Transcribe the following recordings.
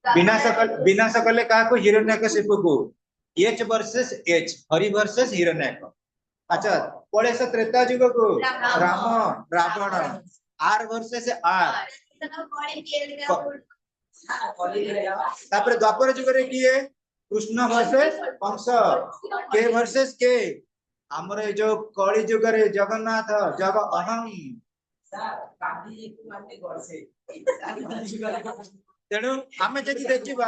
विनाश कले क्या हिरण्यकशिपु को H versus H Hari versus Hiranyak. अच्छा पड़े से त्रेता युग को Ram Ravan R versus R Dvapara Yuga रे किए कृष्ण वर्सेस कंस के वर्सेस के हमर जो कली युग रे जगन्नाथ जग अहम तेणु आम जदि देखा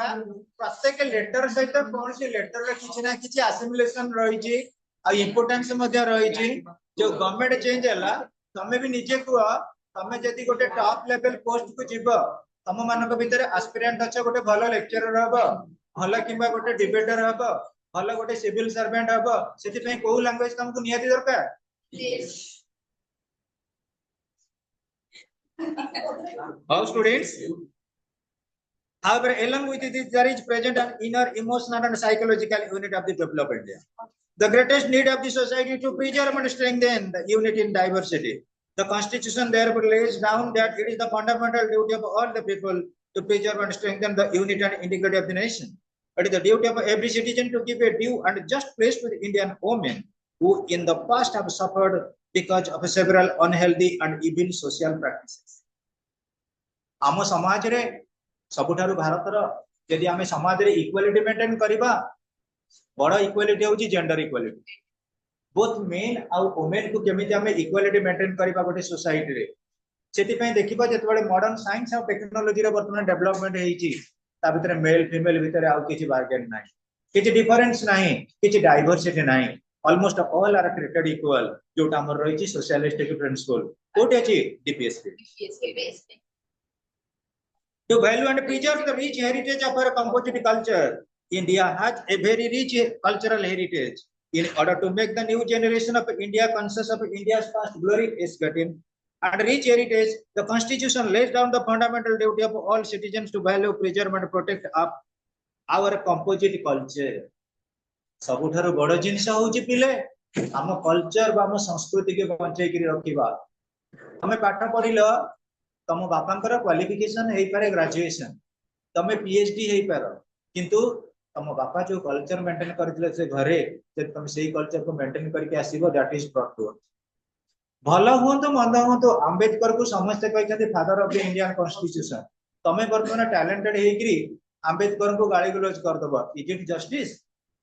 प्रत्येक लेटर सहित कौन सी लेटर किसी ना किसी आसिमुलेशन रही इम्पोर्टेंस रही जो गवर्नमेंट चेंज है तमें भी निजे कह तमें जदि गोटे टॉप लेवल पोस्ट को जीव तम मान भर एस्पिरेंट अच्छा गोटे भल लेक्चरर हम भल कि गोटे डिबेटर हम भल गोटे सिविल सर्वेंट हम से कौ लैंग्वेज तुमको निहाती दरकार how students however along with this there is present an inner emotional and psychological unit of the development the greatest need of the society to preserve and strengthen the unity in diversity the constitution therefore lays down that it is the fundamental duty of all the people to preserve and strengthen the unity and integrity of the nation it is the duty of every citizen to give a due and just place to the Indian women who in the past have suffered because of several unhealthy and evil social practices आम समाज रे सबुठारु भारतर यदि आम समाज रे equality maintain करबा बड़ equality होची जेंडर इक्वालिटी बोथ मेन आ वुमेन को केमिति आम इक्वालिटी मेंटेन करबा गोटे सोसाइटी रे सेति पय देखिबा जेतबेले मॉडर्न साइंस आ टेक्नोलॉजी रे वर्तमान डेवलपमेंट हेची ता भितर मेल फीमेल भितर आ किछि बार्गेन नाही किछि डिफरेंस नाही किछि डाइवर्सिटी नाही almost all are treated equal जोटा हमर रहिछि सोशलिस्टिक प्रिंसिपल कोट अछि DPSP based to value and preserve the rich heritage of our composite culture. India has a very rich cultural heritage. In order to make the new generation of India conscious of India's past glory is getting and rich heritage, the Constitution lays down the fundamental duty of all citizens to value, preserve and protect up our composite culture. सबुठारु बड़ जिनस होउची पिले हम culture बा हम संस्कृति के बंचै करी रखिबा हमें पाठ पढिलो तम बापांकर क्वालिफिकेशन हे पारे ग्रेजुएशन तमे पीएचडी हे पारो किंतु तम बापा जो कल्चर मेंटेन करथिले से घरे से तुम सेही कल्चर को मेंटेन करके आसीबो दैट इज ट्रू भलो होंतो मंद होंतो अंबेडकर को समस्त कहते father of the Indian constitution तमे वर्तमान टैलेंटेड हे करी अंबेडकर को गाली गलौज कर दबो इज इट जस्टिस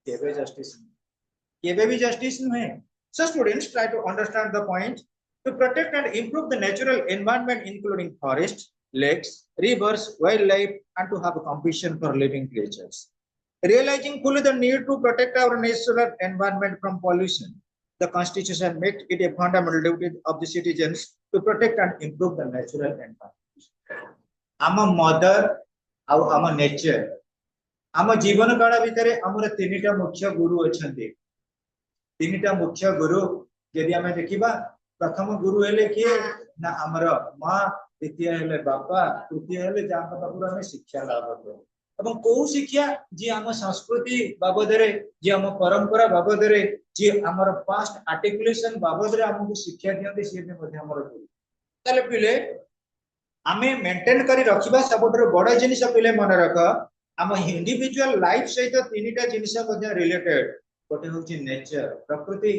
केबे भी जस्टिस नहीं so students try to understand the point to protect and improve the natural environment including forests, lakes, rivers, wildlife and to have compassion for living creatures. Realizing fully the need to protect our natural environment from pollution, the Constitution makes it a fundamental duty of the citizens to protect and improve the natural environment. Our mother, our nature, our जीवन काल भितर हमर तीनटा मुख्य गुरु अछंती तीनटा मुख्य गुरु यदि आमे देखिबा प्रथम गुरु हेले किए ना हमर मां द्वितीय हेले बापा तृतीय हेले जाका पापुर हमें शिक्षा लाभ करू एवं को शिक्षा जे हम संस्कृति बाबद रे जे हम परंपरा बाबद रे जे हमर पास्ट आर्टिकुलेशन बाबद रे हमको शिक्षा दियते से भी मध्ये हमर गुरु तले पिले हमें मेंटेन करी रखिबा सबटर बड़ जिनिस पिले मन रख हम इंडिविजुअल लाइफ सहित तीनटा जिनिस मध्ये रिलेटेड गोटे होची नेचर प्रकृति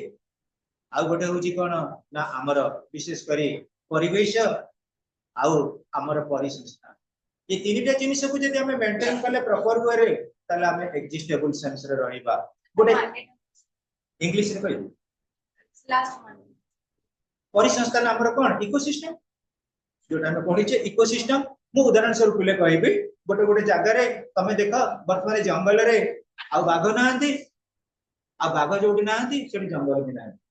आ गोटे होची कोन ना हमर विशेष करी परिवेश आउ हमर परिसंस्था ये तीनटा जिनिस को जदि हमें मेंटेन करले प्रॉपर वे रे तले हमें एग्जिस्टेबल सेंस रे रहिबा गोटे इंग्लिश रे कहि लास्ट वन परिसंस्था हमर कोन इकोसिस्टम जोटा हम पढिचे इकोसिस्टम मु उदाहरण स्वरूप ले कहबी गोटे गोटे जगह रे तमे देखो वर्तमान जंगल रे आ बाघ नाहंती आ बाघ जोडी नाहंती सेठी जंगल भी नाहंती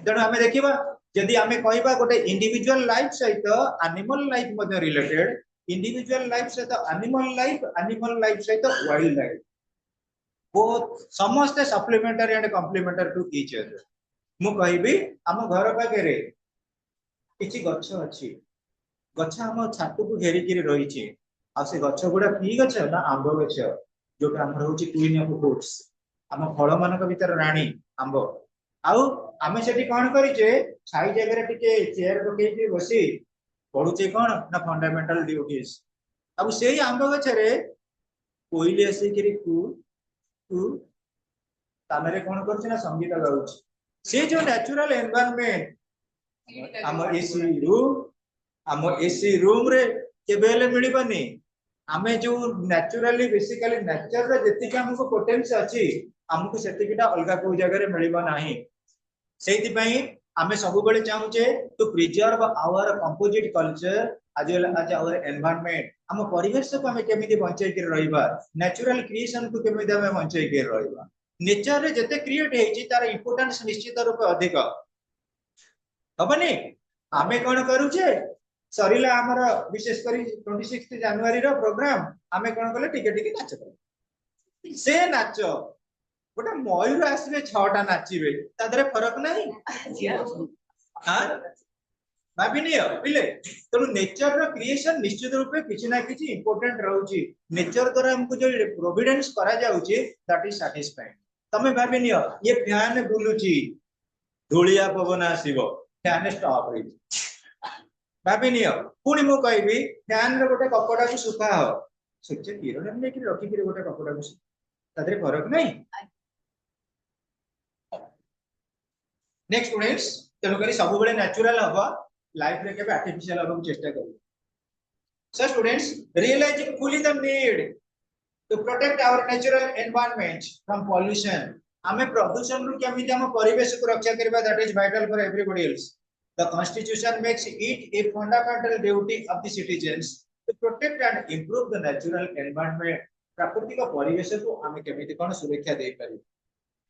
तेणु आम देखा जदि आम कहवा गोटे इंडिविजुअल लाइफ सहित एनिमल लाइफ मध्य रिलेटेड इंडिविजुअल लाइफ सहित एनिमल लाइफ सहित वाइल्ड लाइफ बोथ समस्त supplementary and complementary to each other मु कहबी आम घर पाखे किछि गछ अछि गछ आम छात को घेरिकी रही आ से गछ गुड़ा कि गछ ना आंब गछ जोटा आम होची क्वीन ऑफ फ्रूट्स आम फल मान भर राणी आंब आउ आम से कौन करे छाई जगह टिके चेयर पकई बसी पढ़ुचे कौन ना फंडामेंटल ड्यूटीज अब से आंब गछरे कोइली आसिक तामेरे कौन कर संगीत गाउछ से जो नेचुरल एनवायरनमेंट आम एसी रूम रे केबेले मिलबनी आमे जो नेचुरली बेसिकली नेचर रे जति हमको पोटेंशियल अछि हमको सेतिकिटा अलगा को जगह रे मिलबा नाही सेति पई आमे सब बेले चाहूचे to preserve our composite culture as well as our environment हम परिवेश को हमें केमिति बंचाई के रहिबा नेचुरल क्रिएशन को केमिति हमें बंचाई के रहिबा नेचर रे जते क्रिएट हेची तार इंपोर्टेंस निश्चित रूप अधिक हबनी आमे कोन करूचे सरीला हमर विशेष करी 26 जनवरी रो प्रोग्राम आमे कोन करले टिके टिके नाच कर से नाच गोटे मयूर आसबे 6टा नाचिबे तादरे फरक नाही हां भाबिनियो पिले तेणु नेचर रो क्रिएशन निश्चित रूप किछि ना किछि इंपोर्टेंट रहउची नेचर द्वारा हमको जो प्रोविडेंस करा जाउची दैट इज सैटिस्फाइड तमे भाबिनियो ये फैन बुलुची धुलिया पवन आसीबो फैन स्टॉप होई भाबिनियो पुनी मु कहबी फैन रे गोटे कपड़ा को सुखा हो सूर्य किरण ने कि रखी कि गोटे कपड़ा को तादरे फरक नहीं नेक्स्ट स्टूडेंट्स तेणु करी सब बेले नेचुरल हबा लाइफ रे के आर्टिफिशियल हबा चेष्टा करू so students realising fully the need to protect our natural environment from pollution हमें प्रदूषण रु केमिति हम परिवेश को रक्षा करबा that is vital for everybody else the constitution makes it a fundamental duty of the citizens to protect and improve the natural environment प्राकृतिक परिवेश को हमें केमिति कोन सुरक्षा दे पारी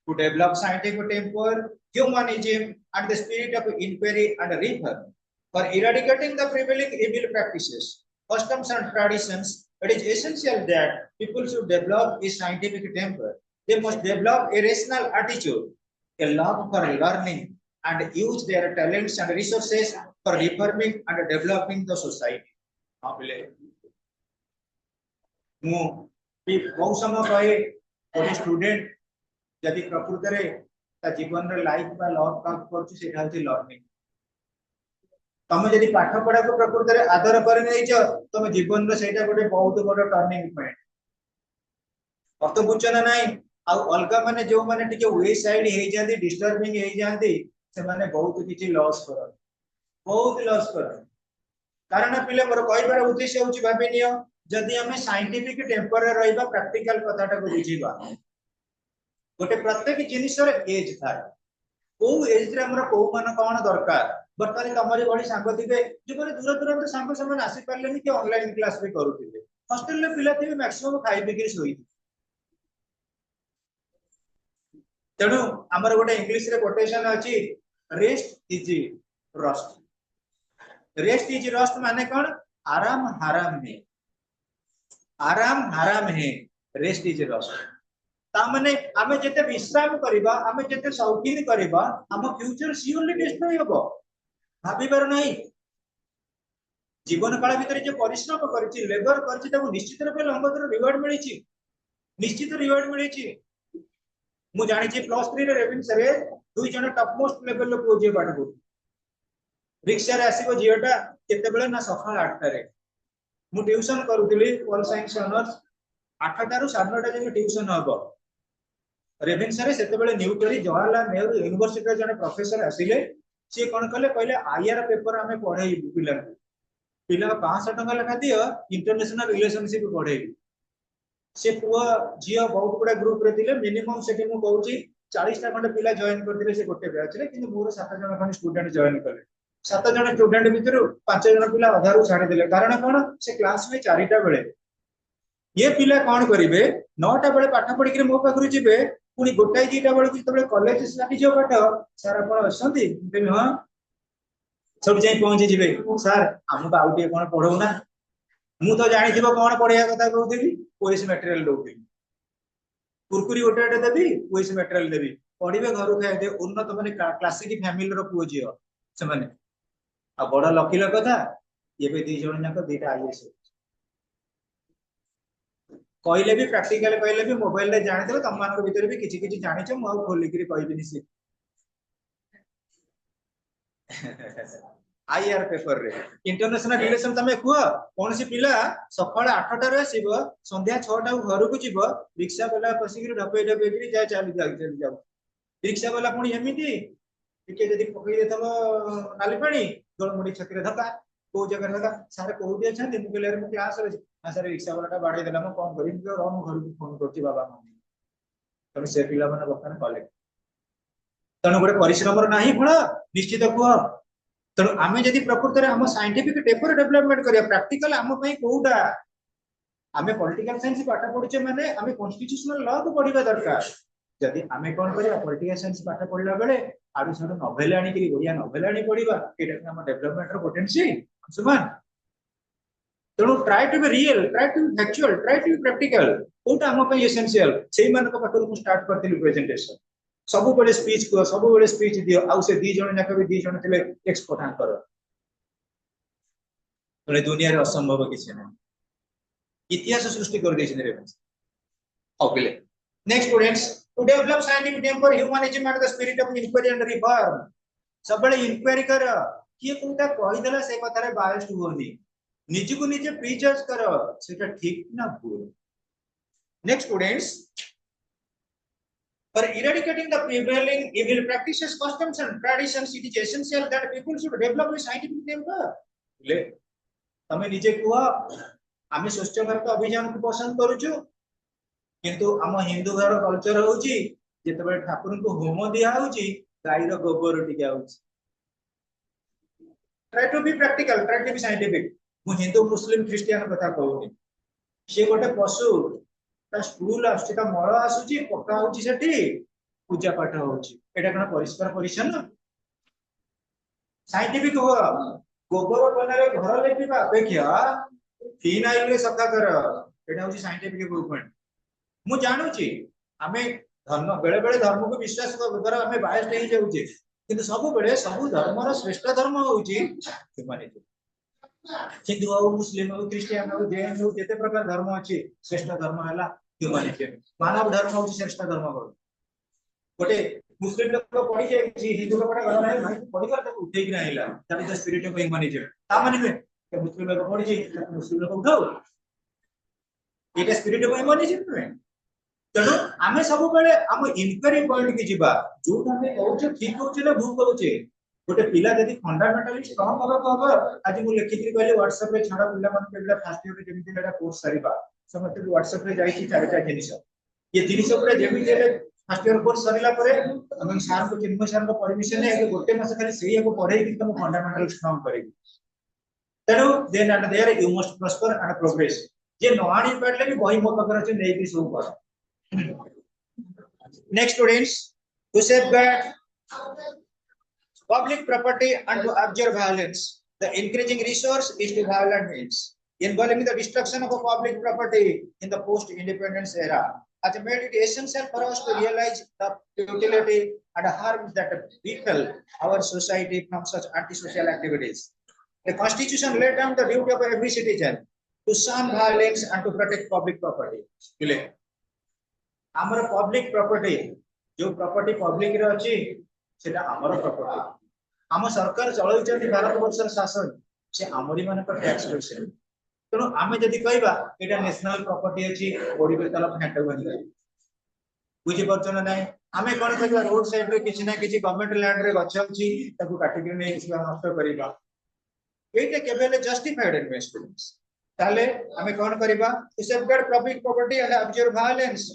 to develop scientific temper, humanism, and the spirit of inquiry and reform. For eradicating the prevailing evil practices, customs, and traditions, it is essential that people should develop a scientific temper. They must develop a rational attitude, a love for learning, and use their talents and resources for reforming and developing the society. बहुत समय कहे student यदि प्रकृत रे ता जीवन रे life बा लर्न का करछु सेटा होची लर्निंग तमे यदि पाठ पढ़ा को प्रकृत रे आदर करे नै छ तमे जीवन रे सेटा गोटे बहुत बड़ टर्निंग पॉइंट अर्थ बुझना नाही आ अलगा माने जो माने टिके वे साइड हे जांदी डिस्टर्बिंग हे जांदी से माने बहुत किछि लॉस कर कारण पिले मोर कहबार उद्देश्य होची भाबिनियो जदि हमें साइंटिफिक टेम्पर रे रहबा प्रैक्टिकल कथाटा को बुझीबा गोटे प्रत्येक जिनिस एज था को एज रे हमर को मान कोन दरकार बर्तमान तमरी बड़ी सांग थिबे जो माने दूर दूर सांग समान आसी परलेनी कि ऑनलाइन क्लास भी करूथिबे हॉस्टल ले पिला थिबे मैक्सिमम खाइ बिक्री सोई तेणु हमर गोटे इंग्लिश रे कोटेशन अछि रेस्ट इज रस्ट माने कोन आराम हराम है रेस्ट इज रस्ट तामने आमे जते विश्राम करिबा आमे जते शौकीन करिबा हम फ्यूचर सियोरली डिस्ट्रॉय होबो भाबी बार नहीं जीवन काल भीतर जे परिश्रम करछि लेबर करछि ताको निश्चित रूप लंबतर रिवार्ड मिलिछि निश्चित रिवार्ड मिलिछि मु जानि छी +3 रे रेवेन्स रे दुई जण top most level low पोजे बाडबो rickshaw रे आसीबो जियोटा केते बेले ना सकाळ 8टा रे मु ट्यूशन करूथिली पॉल साइंस ऑनर्स 8टा रु 9:30 जे ट्यूशन हबो रेवेन्सा रे सेते बेले न्यूटरी जवाहरलाल नेहरू यूनिवर्सिटी रे जने प्रोफेसर आसिले से कोन कहले कहले आईआर पेपर हमें पढाई पिला 500 टका लेखा दियो इंटरनेशनल रिलेशनशिप पढाई से पुआ जियो बहुत बड़ा ग्रुप रे दिले मिनिमम सेठी मु कहूची 40 टा खंड पिला जॉइन करथिले से गोटे बैच रे किंतु मोर 7 जण खंड स्टूडेंट जॉइन करले 7 जण स्टूडेंट भितर 5 जण पिला अधारू छाडी दिले कारण कोन से क्लास में 4टा बेले ये पिला कोन करिवे 9टा बेले पाठ पढी के मो पाखरु जिवे पुनी गोटाई 2टा बेले तबे कॉलेज स्टार्ट जो पाठ सर आपण असंती देबे हां सब जाई पहुंची जिवे सर हमको आउटे कोन पढौ ना मु तो जानि थिबो कोन पढिया कथा कहउथिबी क्विज मटेरियल दउथिबी कुरकुरी गोटे देबी क्विज मटेरियल देबी पढिबे घर खाइ दे उन्नत माने क्लासिक फैमिली रो पुओ जियो से माने आ बड़ लकील कथा एबे 2 जण जाक 2टा आईएएस कहले भी प्रैक्टिकल कहले भी मोबाइल रे जानि देबे तम मान भीतर भी किछि किछि जानि छ मु खोली करी कहबिनी से आईआर पेपर रे इंटरनेशनल रिलेशन तमे कुह कौन सी पिला सकाळ 8टा रे आसीबो संध्या 6टा घर को जीवो रिक्शा वाला पसिक ढपे ढपे करी जाय चली जाऊ रिक्शा वाला पुणी एमिति टिके जदी पकई देथब नाली पानी दोल मुडी छकरे धक्का को जगह धक्का सारे कोउडी अछन मु कहले मु क्लास रे सारे रिक्शा वाला बाडे देला म कोन करी रन घर को फोन करती बाबा मम्मी तमे से पिला माने बकन कले तनु गोटे परिश्रम नाही फळ निश्चित कुह तेणु आम जदि प्रकृत में आम साइंटिफिक पेपर डेवलपमेंट करिया प्रैक्टिकल आम पई कोउडा आम पॉलिटिकल साइंस पाठ पढुचे माने आम कॉन्स्टिट्यूशनल लॉ को पढिबा दरकार जदि आम कोन करिया पॉलिटिकल साइंस पाठ पढिला बेले आडू साडू नोवेल आनी करी ओडिया नोवेल आनी पढिबा एटा हम डेवलपमेंट रो पोटेंशियल सुमान तेणु try to be real try to be factual try to be practical कोटा हम पई एसेंशियल सेही मान को पाखरु मु स्टार्ट करथिलि प्रेजेंटेशन सब बड़े स्पीच को सब बड़े स्पीच दियो आउ से दी जण जाक भी दी जण थिले एक्सपर्ट आंकर तले दुनिया रे असंभव किछ नै इतिहास सृष्टि कर दै छै रे okay next students to develop scientific temper humanism and the spirit of inquiry and reform सब बड़े इंक्वायरी कर किए कोटा कहि देला से कथा रे बायस्ड होनी निज को निजे प्रीजज कर सेटा ठीक ना भूल next students For eradicating the prevailing evil practices, customs and traditions, it is essential that people should develop a scientific temper. ले तमे निजे कुआ आमे स्वच्छ भारत अभियान को पसंद करूछु किंतु आम हिंदू घर कल्चर होउची जेतबे ठाकुर को होम दिया होउची गाई रो गोबर टिके आउची try to be practical try to be scientific मु हिंदू मुस्लिम क्रिश्चियन कथा कहूनी से गोटे पशु स्कूल आसुची मल आसुची पक्का होची सेठी पूजा पाठ होची एटा कोन परिष्कार परिच्छन्न साइंटिफिक हो गोबर बनारे घर लेपिबा अपेक्षा फिनाइल रे सफा कर एटा होची साइंटिफिक प्रूफमेंट मु जानुची आमे धर्म बेले बेले धर्म को विश्वास द्वारा आमे बायस्ड हे जाउची किंतु सब बेले सब धर्म रो श्रेष्ठ धर्म होची ह्यूमैनिटी हिंदू हो मुस्लिम हो क्रिश्चियन हो जैन हो जेते प्रकार धर्म अछि श्रेष्ठ धर्म हला ह्यूमैनिटी मानव धर्म होची श्रेष्ठ धर्म गोटे मुस्लिम लोग पढ़ी जाय छी हिंदू लोग गला नाही भाई पढ़ी कर तक उठे कि नाहिला that is the spirit of humanity ता माने के मुस्लिम लोग पढ़ी छी मुस्लिम लोग उठाओ एटा स्पिरिट ऑफ ह्यूमैनिटी नुहे तेणु आमे सब बेले हम इंक्वायरी पॉइंट की जीवा जो हमें कहउछे ठीक होउछे ना भूल कहउछे गोटे पिला जदी फंडामेंटली स्ट्रांग होगा कहबो आज मु लिखित्री कहले व्हाट्सएप रे छाड़ा पिला मन केला फास्ट ईयर रे जेमिति एटा कोर्स सारिबा समस्त व्हाट्सएप रे जाई छी चारटा जिनिस ये जिनिस पुरा जेमिति एले फास्ट ईयर कोर्स सरिला परे हम सर को चिन्मय सर को परमिशन है कि गोटे मास खाली सेही को पढाई कि तुम फंडामेंटल स्ट्रांग करेगी तेणु then and there you must prosper and progress जे न आनी पड़ले भी वही मो पकर अछि नै कि सब कर next students to safeguard public property and to observe violence. The increasing resource is to violent means involving the destruction of a public property in the post-independence era has made it essential for us to realize the utility and harms that befall our society from such antisocial activities. The Constitution laid down the duty of every citizen to shun violence and to protect public property. Our public property, जो property public रे अछि सेटा हमर property हम सरकार चलाउचନ୍ତି भारत वर्षर शासन से हमरी माने पर टैक्स पैसे तेणु आमे जदि कहबा एटा नेशनल प्रॉपर्टी अछि बॉडी पे तला फैंट बनि बुझि परछन नै आमे कोन कहबा रोड साइड रे किछि ना किछि गवर्नमेंट लैंड रे गछ अछि ताकू काटि के नै किछि नष्ट करबा एटा केबेले जस्टिफाइड इन्वेस्टमेंट्स ताले आमे कोन करबा to safeguard public property and observe violence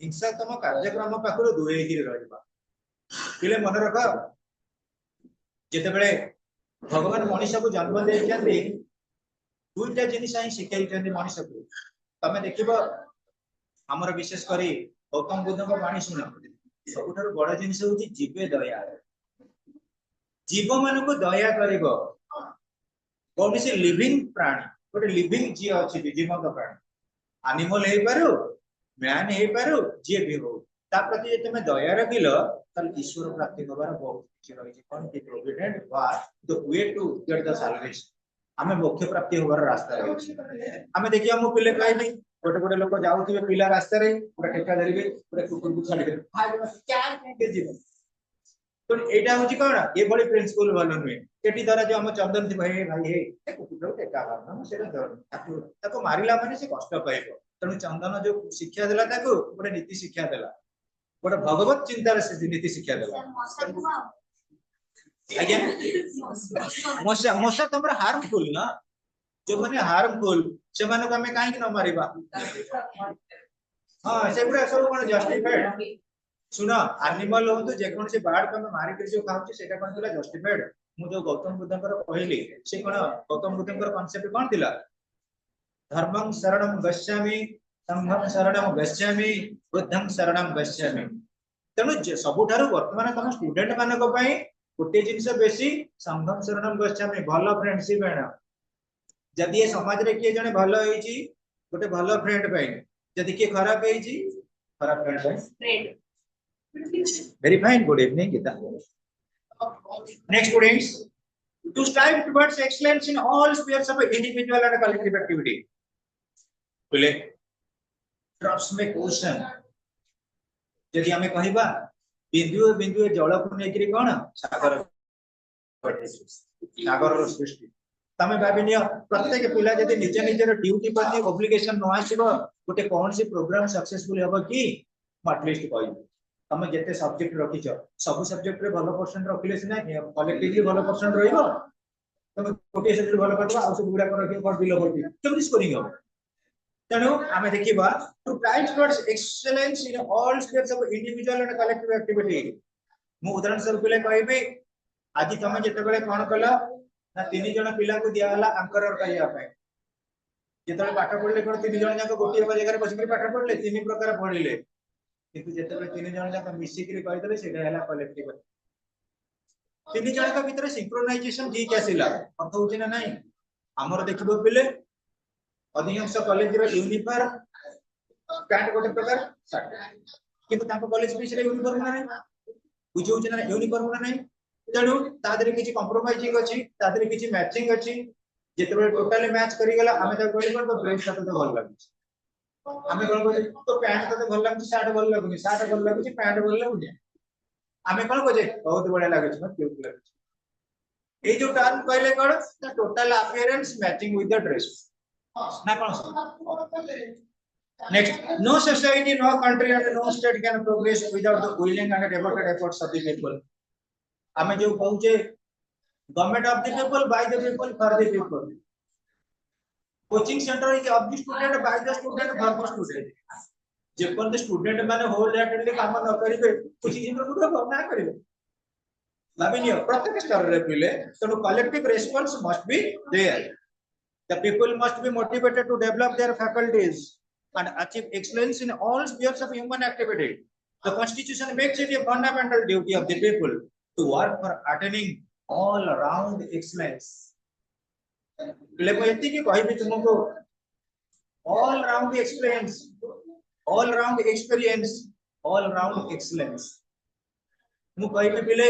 हिंसा तम कार्यक्रम पाखरो दूरे ही रहबा पिले मन रख जेते बेले भगवान मनुष्य को जन्म देइछन्ती दुईटा जिनिस ही शिखाइछन्ती मनुष्य को तमे देखिबो हमर विशेष करी गौतम बुद्ध को वाणी सुन सबुठार बड़ जिनिस होची जीवे दया जीव मान को दया करिबो कोनसी लिविंग प्राणी गोटे लिविंग जी अछि जीवंत प्राणी एनिमल हे पारो मैन हे पारो जे भी हो ता प्रति जे तमे दया रखिलो तल ईश्वर प्राप्ति होबार बहुत किछि रहि छै कोन कि प्रोविडेंट वा the way to get the salvation हमें मोक्ष प्राप्ति होबार रास्ता रहि छै हमें देखियो हम पिले कहि नै गोटे गोटे लोक जाउथिबे पिला रास्ता रे पूरा ठेका धरिबे पूरा कुकुर को छाडी दे भाई क्या के जीवन तो एटा होची कोन ए बड़ी प्रिंसिपल वाला नुए एटी द्वारा जो हम चंदन थी भाई भाई हे कुकुर के का ना सेटा ताको मारिला माने से कष्ट पाइबो तनु चंदन जो शिक्षा देला ताको गोटे नीति शिक्षा देला गोटे भगवत चिंतार से नीति शिक्षा देला आज्ञा मोसा मोसा तमरा हार्मफुल ना जो माने हार्मफुल से माने को हमें काहे कि न मारिबा हां से पूरा सब कोन जस्टिफाइड सुनो एनिमल हो तो जेकोन से बार्ड को मारि के जो खाउ छी सेटा कोन दिला जस्टिफाइड मु जो गौतम बुद्धंकर कहली से कोन गौतम बुद्धंकर कांसेप्ट कोन दिला धर्मं शरणं गच्छामि संघं शरणं गच्छामि बुद्धं शरणं गच्छामि तेनु सबुठारु वर्तमान तम स्टूडेंट मानको पई गोटे जिंस बेसी संघं शरणं गच्छामि भलो फ्रेंडशिप है जदि ये समाज रे किए जने भलो होई छी गोटे भलो फ्रेंड पई जदि के खराब होई छी खराब फ्रेंड पई very fine good evening Gita next students to strive towards excellence in all spheres of individual and collective activity बोले drops में question यदि हमें कहिबा बिंदु बिंदु जल को नेकरी कोन सागर सागर रो सृष्टि तमे भाबिनियो प्रत्येक पिला यदि निज निजर ड्यूटी प्रति ऑब्लिगेशन न आसीबो गोटे कोन सी प्रोग्राम सक्सेसफुल होबो की एटलीस्ट कहि तमे जते सब्जेक्ट रखिछ सब सब्जेक्ट रे भलो परसेंट रखिले सिना कलेक्टिवली भलो परसेंट रहिबो तमे गोटे सब्जेक्ट भलो करबा आ सब गुडा कर रखि पर बिलो होती केमि स्कोरिंग हो तनो आमे देखिबा to try towards excellence in all spheres of individual and collective activity मु उदाहरण स्वरूप ले कहबे आज तमे जते बेले कोन कला ना तीन जण पिला को दिया हला अंकरर करिया पाए जेतले पाठ पढले कोन तीन जण जाक गोटे जगह रे बसिक पाठ पढले तीन प्रकार पढिले किंतु जेतले तीन जण जाक मिसी करी कहितले सेटा हला कलेक्टिव तीन जण का भीतर सिंक्रोनाइजेशन ठीक आसिला अर्थ होची ना नाही हमर देखिबो पिले अधिकांश कॉलेज रे यूनिफॉर्म पैंट गोटे प्रकार शर्ट किंतु ताको कॉलेज पीस रे यूनिफॉर्म ना नाही बुझौ छी ना यूनिफॉर्म ना नाही तेणु तादरे किछि कंप्रोमाइजिंग अछि तादरे किछि मैचिंग अछि जेतबे टोटली मैच करि गेला हमें त कोइ कोन तो ड्रेस साथ तो भल लागि हमें कोन कोइ तो पैंट तो भल लागि शर्ट भल लागुनी शर्ट भल लागि पैंट भल लागुनी हमें कोन कोजे बहुत बढ़िया लागि छ क्यूट लागि ए जो टर्म कहले कोन the total appearance matching with the dress ना कोन next no society no country and no state can progress without the willing and devoted efforts of the people हमें जो कहूचे government of the people by the people for the people coaching centre is of the student by the student for the student जेपन the student माने wholeheartedly काम न करिवे कुछ दिन को ना करिवे लाबिनियो प्रत्येक स्तर रे पिले तो collective response must be there the people must be motivated to develop their faculties and achieve excellence in all spheres of human activity the constitution makes it a fundamental duty of the people to work for attaining all around excellence ले को यति की कहबी तुमको all around experience all around experience all around excellence मु कहबी पिले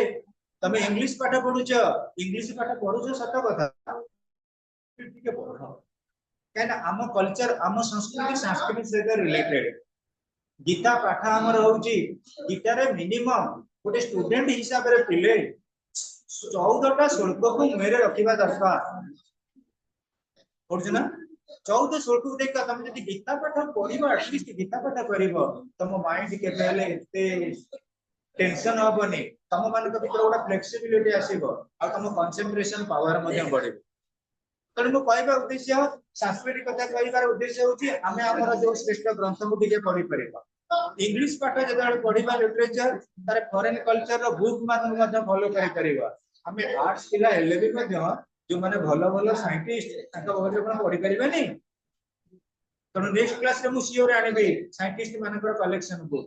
तमे English पाठ पढुछ सत कथा ठीक है पढो कहना आम कल्चर आम संस्कृति से रिलेटेड गीता पाठ हमर होउची गीता रे मिनिमम गोटे स्टूडेंट हिसाब रे पिले 14टा श्लोक को मेरे रखिबा दरकार ओरजना 14 श्लोक को देख तुम जदी गीता पाठ पढिबो एटलीस्ट गीता पाठ करिवो तुम माइंड के पहले एते टेंशन होबनी तुम मान के भीतर ओटा फ्लेक्सिबिलिटी आसीबो आ तुम कंसंट्रेशन पावर मध्ये बढ़िबो तण मु कहबा उद्देश्य सांस्कृतिक कथा कहबार उद्देश्य होची हमें हमर जो श्रेष्ठ ग्रंथ को दिके पढि परिबा इंग्लिश पाठ जदि पढिबा लिटरेचर तारे फॉरेन कल्चर रो बुक मान मध्ये फॉलो करि परिबा हमें आर्ट्स पिला हेले भी मध्ये जो माने भलो भलो साइंटिस्ट ताका बहरे कोन पढि परिबा नै तण नेक्स्ट क्लास रे मु सियोर आनिबे साइंटिस्ट मानकर कलेक्शन बुक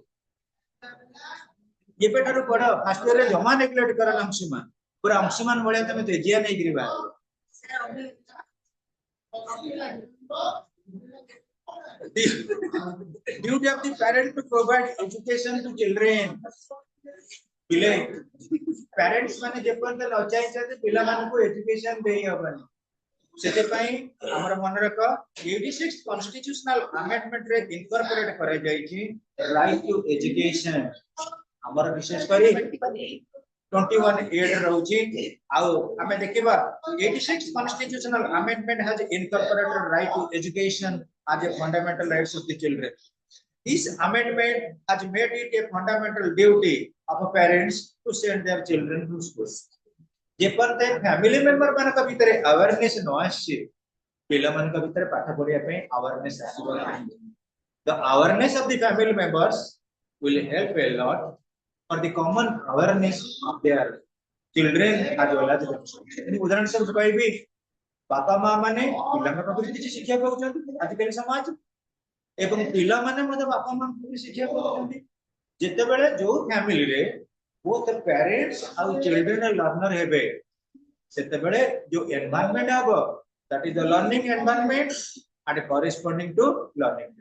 ये बेटारो पढ फर्स्ट ईयर रे जमा नेग्लेक्ट करल अंशुमान पूरा अंशुमान बळे तमे तेजिया नै गिरबा duty of the parent to provide education to children पिले पेरेंट्स माने जेपन न चाहि छथि पिला मान को एजुकेशन देई हबन सेते पई हमर मन रख 86 कॉन्स्टिट्यूशनल अमेंडमेंट रे इनकॉर्पोरेट करे जाई छी राइट टू एजुकेशन हमर विशेष करी 21A ରହୁଛି ଆଉ ଆମେ ଦେଖିବା 86th constitutional amendment has incorporated right to education as a fundamental rights of the children. This amendment has made it a fundamental duty of parents to send their children to school. जेपर्यंत family member मानक भितर awareness न आसी पिला मानक भितर पाठ पढिया पे अवेयरनेस आसीबो नाही. The awareness of the family members will help a lot for the common awareness of their children as well as themselves. Any उदाहरण से कहबी बापा मां माने पिलांग प्रति किछि शिक्षा पाउछन आजकल समाज एवं पिला माने मते बापा मां प्रति शिक्षा पाउछन जेते बेले जो फैमिली रे both the parents and children are learner हेबे सेते बेले जो environment हबो that is the learning environment and corresponding to learning.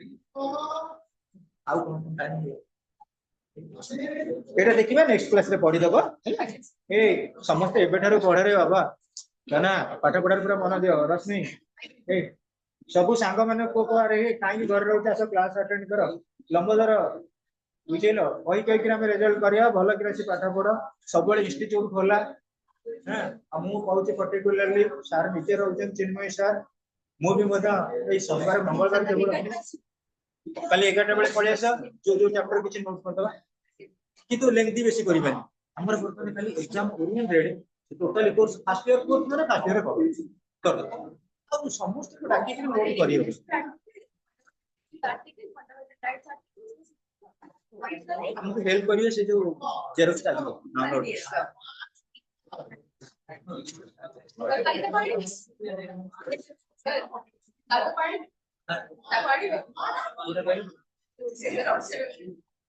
आउ कोन टाइम एटा देखिबा नेक्स्ट क्लास रे पढि दबो ए समस्त एबेठारो पढा रे बाबा ना पाठ पढार पूरा मन दियो रश्मि ए सब सांग माने को रे काई घर रहउता सब क्लास अटेंड करो लंबोदर बुझेलो ओई कहि कि हम रिजल्ट करिया भलो कि से पाठ पढो सब इंस्टीट्यूट खोला हां हमहु कहूचे पर्टिकुलरली सर नीचे रहउछन चिन्मय सर मु भी मदा ए सोमवार मंगलवार केवल कल 11टा बेले पळे आसा जो चैप्टर किछ नोट कर दवा किंतु लेंथी बेसी करि बानी हमर बर्तमान खाली exam oriented total course first year course माने फर्स्ट ईयर कर दो अब समस्त को डाकी के नोट करियो हमको हेल्प करियो से जो जेरोक्स आलो डाउनलोड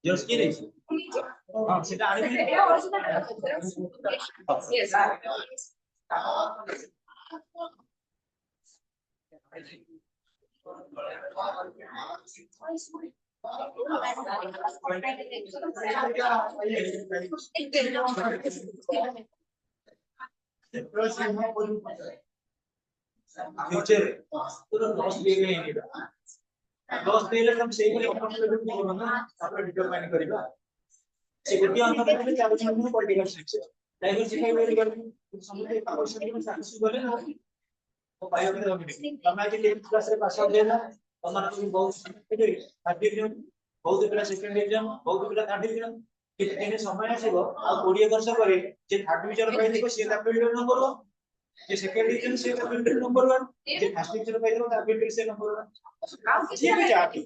जेरोक्स की नहीं हां सेटा आनी फ्यूचर तो लॉस दे नहीं है लॉस देले हम सेही को अपना ना आपण डिटरमाइन करबा सिक्योरिटी अंक में क्या बोलते हैं पॉलिटिकल साइंस डाइवर्सिफाई वेरी करके समझे क्वेश्चन में सक्सेस बोले ना तो बायो में तमे आज 10th क्लास रे पास आउट देला तमन को बहुत सर्टिफिकेट बहुत पिला सेकंड डिवीजन बहुत पिला थर्ड डिवीजन कितने समय आसीबो आ 20 वर्ष करे जे थर्ड डिवीजन पाइ देखो से कैपिटल नंबर 1 जे सेकंड डिवीजन से कैपिटल नंबर 1 जे फर्स्ट डिवीजन पाइ देखो कैपिटल से नंबर 1 ये भी चाहती